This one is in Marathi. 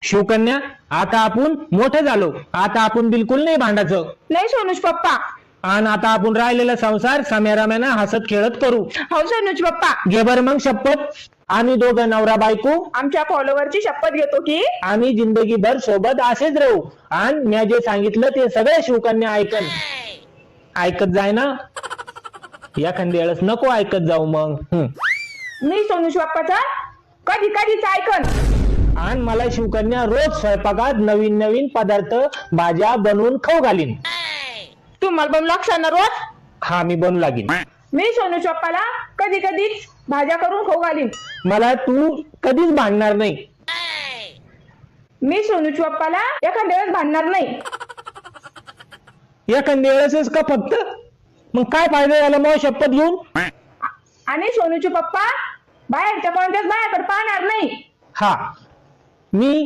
शिवकन्या, आता आपण मोठे झालो, आता आपण बिलकुल नाही भांडायचं. नाही सोनूज पप्पा. आणि आता आपण राहिलेला संसार सम्याराम्यानं हसत खेळत करू. हो सोनूज पप्पा. घे बरं मग शपथ. आम्ही दोघं नवरा बायको आमच्या फॉलोवरची शपथ घेतो की आम्ही जिंदगीभर सोबत असेच राहू. आणि मी जे सांगितलं ते सगळे शिवकन्या ऐकत जाय ना. एखाद्या वेळेस नको ऐकत जाऊ मग. मी सोनूज पप्पाचा कधी कधीच ऐकन. आणि मला शिवकन्या रोज स्वयंपाकात नवीन नवीन पदार्थ भाज्या बनवून खाऊ घालीन. तुम्हाला पण लक्षात ना रोज. हा, मी बनवू लागीन. मी सोनूज पप्पाला कधी कधीच भाज्या करून खाऊ घालीन. मला तू कधीच भांडणार नाही. मी सोनूज पप्पाला एखाद्या वेळेस भांडणार नाही. एखाद्या वेळेसच का फक्त? मग काय फायदा झाला मग शपथ घेऊन? आणि सोनूचे पप्पा बाहेरच्या कोणत्याच बायाकडे पाहणार नाही. हा, मी